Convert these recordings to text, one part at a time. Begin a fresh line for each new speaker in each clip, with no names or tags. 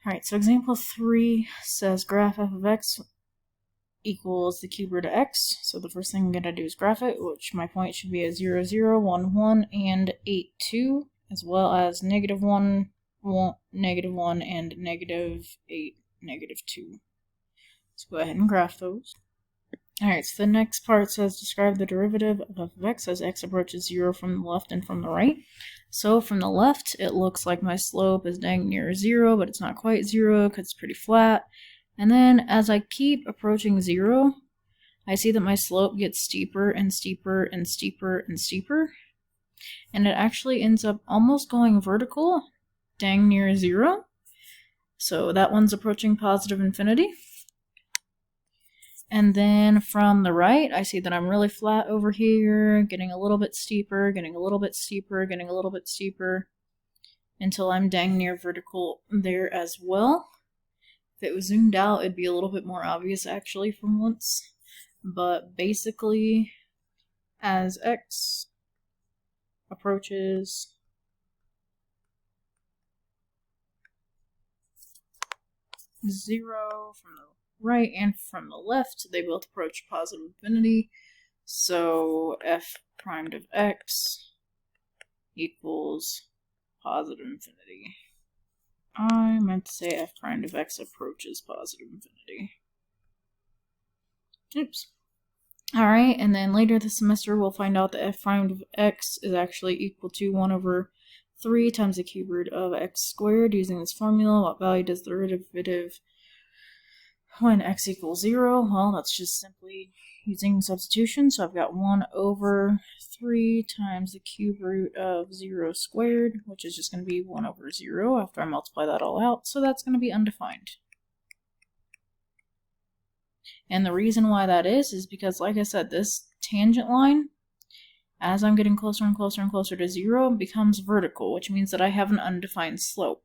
Alright, so example 3 says graph f of x equals the cube root of x. So the first thing I'm going to do is graph it, which my point should be a 0, 0, 1, 1, and 8, 2, as well as negative 1, 1, negative 1, and negative 8, negative 2. Let's go ahead and graph those. Alright, so the next part says describe the derivative of f of x as x approaches 0 from the left and from the right. So from the left, it looks like my slope is dang near 0, but it's not quite 0 because it's pretty flat. And then as I keep approaching 0, I see that my slope gets steeper and steeper and steeper and steeper. And it actually ends up almost going vertical, dang near 0. So that one's approaching positive infinity. And then from the right, I see that I'm really flat over here, getting a little bit steeper, getting a little bit steeper, getting a little bit steeper, until I'm dang near vertical there as well. If it was zoomed out, it'd be a little bit more obvious actually from once. But basically, as x approaches zero from the right and from the left, they both approach positive infinity. So f primed of x equals positive infinity. I meant to say f primed of x approaches positive infinity. Oops. Alright, and then later this semester we'll find out that f primed of x is actually equal to 1 over 3 times the cube root of x squared using this formula. What value does the derivative when x equals 0? Well, that's just simply using substitution. So I've got 1 over 3 times the cube root of 0 squared, which is just going to be 1 over 0 after I multiply that all out. So that's going to be undefined. And the reason why that is because, like I said, this tangent line, as I'm getting closer and closer and closer to 0, becomes vertical, which means that I have an undefined slope.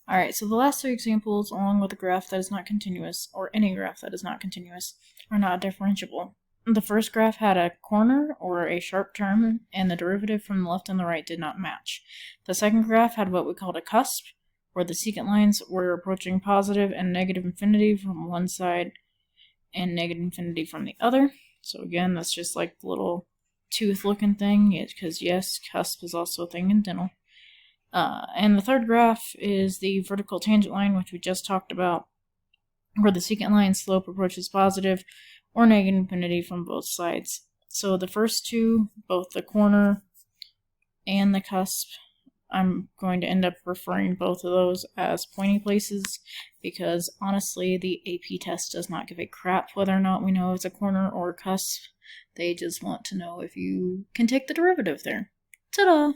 Alright, so the last 3 examples, along with a graph that is not continuous, or any graph that is not continuous, are not differentiable. The first graph had a corner, or a sharp turn, and the derivative from the left and the right did not match. The second graph had what we called a cusp, where the secant lines were approaching positive and negative infinity from one side, and negative infinity from the other. So again, that's just like the little tooth-looking thing, because yes, cusp is also a thing in dental. And the third graph is the vertical tangent line, which we just talked about, where the secant line slope approaches positive or negative infinity from both sides. So the first two, both the corner and the cusp, I'm going to end up referring both of those as pointy places, because honestly, the AP test does not give a crap whether or not we know it's a corner or a cusp. They just want to know if you can take the derivative there. Ta-da!